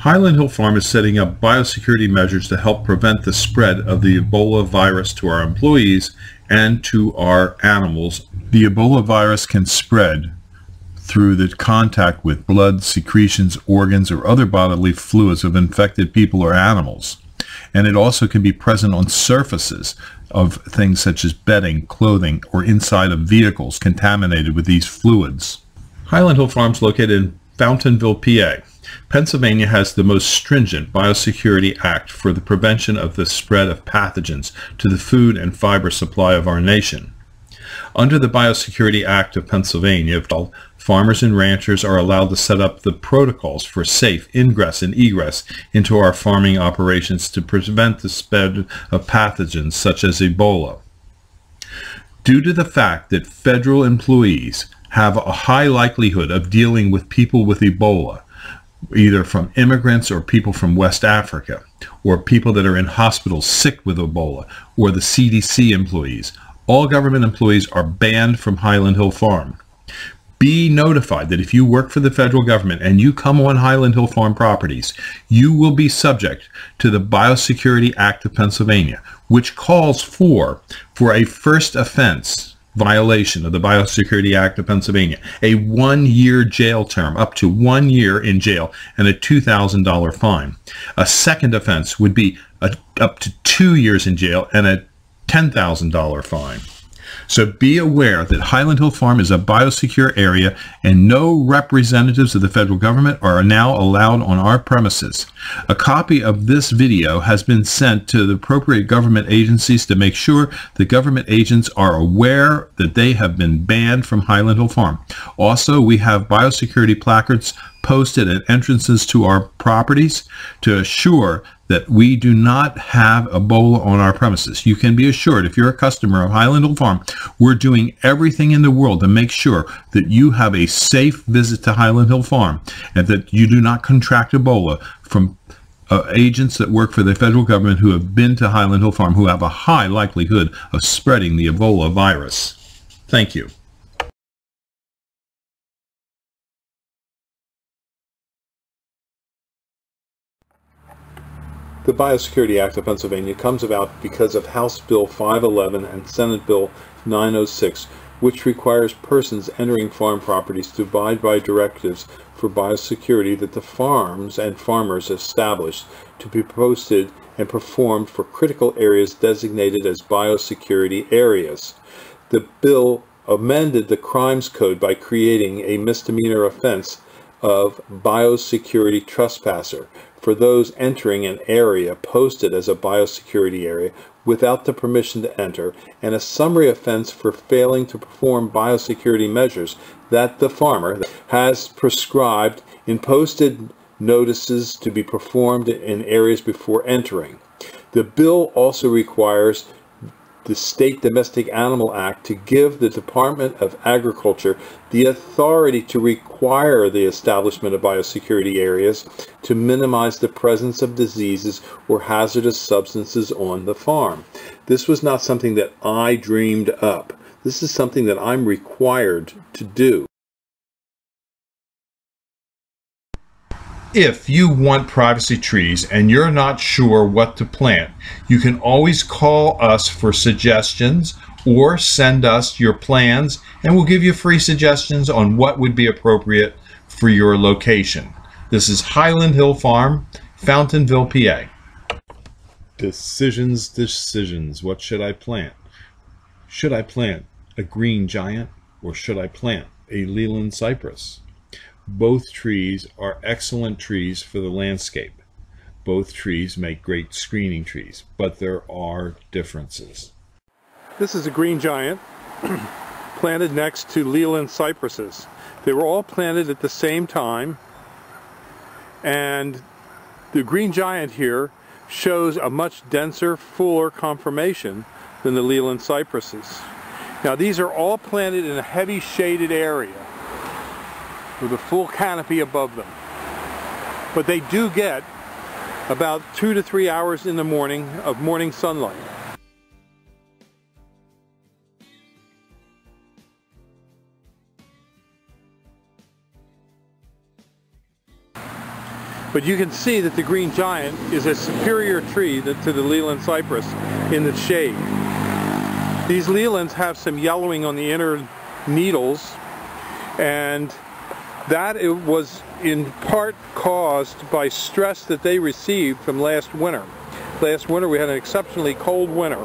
Highland Hill Farm is setting up biosecurity measures to help prevent the spread of the Ebola virus to our employees and to our animals. The Ebola virus can spread through the contact with blood, secretions, organs, or other bodily fluids of infected people or animals. And it also can be present on surfaces of things such as bedding, clothing, or inside of vehicles contaminated with these fluids. Highland Hill Farm is located in Fountainville, PA. Pennsylvania has the most stringent Biosecurity Act for the prevention of the spread of pathogens to the food and fiber supply of our nation. Under the Biosecurity Act of Pennsylvania, farmers and ranchers are allowed to set up the protocols for safe ingress and egress into our farming operations to prevent the spread of pathogens such as Ebola. Due to the fact that federal employees have a high likelihood of dealing with people with Ebola, either from immigrants or people from West Africa, or people that are in hospitals sick with Ebola, or the CDC employees, all government employees are banned from Highland Hill Farm. Be notified that if you work for the federal government and you come on Highland Hill Farm properties, you will be subject to the Biosecurity Act of Pennsylvania, which calls for a first offense violation of the Biosecurity Act of Pennsylvania, a 1-year jail term, up to 1 year in jail, and a $2,000 fine. A second offense would be up to 2 years in jail and a $10,000 fine. So be aware that Highland Hill Farm is a biosecure area and no representatives of the federal government are now allowed on our premises. A copy of this video has been sent to the appropriate government agencies to make sure the government agents are aware that they have been banned from Highland Hill Farm. Also, we have biosecurity placards posted at entrances to our properties to assure that we do not have Ebola on our premises. You can be assured, if you're a customer of Highland Hill Farm, we're doing everything in the world to make sure that you have a safe visit to Highland Hill Farm and that you do not contract Ebola from agents that work for the federal government who have been to Highland Hill Farm, who have a high likelihood of spreading the Ebola virus. Thank you. The Biosecurity Act of Pennsylvania comes about because of House Bill 511 and Senate Bill 906, which requires persons entering farm properties to abide by directives for biosecurity that the farms and farmers establish to be posted and performed for critical areas designated as biosecurity areas. The bill amended the Crimes Code by creating a misdemeanor offense of biosecurity trespasser for those entering an area posted as a biosecurity area without the permission to enter, and a summary offense for failing to perform biosecurity measures that the farmer has prescribed in posted notices to be performed in areas before entering. The bill also requires the State Domestic Animal Act to give the Department of Agriculture the authority to require the establishment of biosecurity areas to minimize the presence of diseases or hazardous substances on the farm. This was not something that I dreamed up. This is something that I'm required to do. If you want privacy trees and you're not sure what to plant, you can always call us for suggestions or send us your plans and we'll give you free suggestions on what would be appropriate for your location. This is Highland Hill Farm, Fountainville, PA. Decisions. What should I plant? Should I plant a green giant or should I plant a Leland cypress? Both trees are excellent trees for the landscape. Both trees make great screening trees, but there are differences. This is a green giant planted next to Leland cypresses. They were all planted at the same time, and the green giant here shows a much denser, fuller conformation than the Leland cypresses. Now these are all planted in a heavy shaded area with a full canopy above them. But they do get about 2 to 3 hours in the morning of morning sunlight. But you can see that the green giant is a superior tree to the Leland cypress in the shade. These Lelands have some yellowing on the inner needles, and that it was in part caused by stress that they received from last winter. Last winter we had an exceptionally cold winter,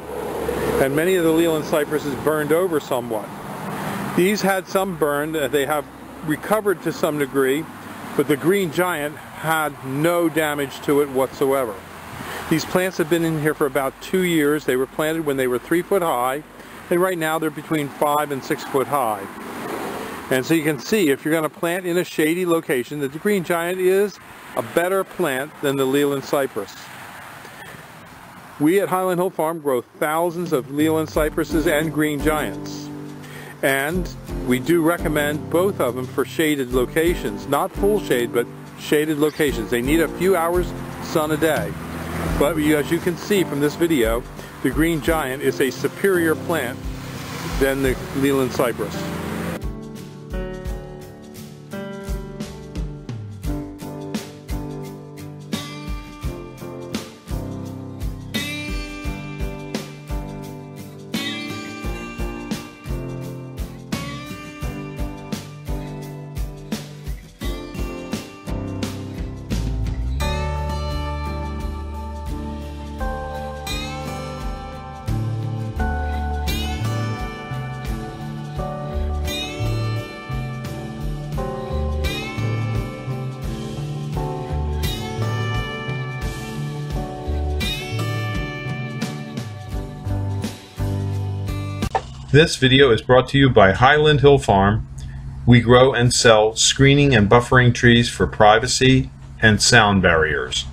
and many of the Leland cypresses burned over somewhat. These had some burned, they have recovered to some degree, but the green giant had no damage to it whatsoever. These plants have been in here for about 2 years. They were planted when they were 3 foot high, and right now they're between 5 and 6 foot high. And so you can see, if you're going to plant in a shady location, that the green giant is a better plant than the Leland cypress. We at Highland Hill Farm grow thousands of Leland cypresses and green giants. And we do recommend both of them for shaded locations. Not full shade, but shaded locations. They need a few hours sun a day. But as you can see from this video, the green giant is a superior plant than the Leland cypress. This video is brought to you by Highland Hill Farm. We grow and sell screening and buffering trees for privacy and sound barriers.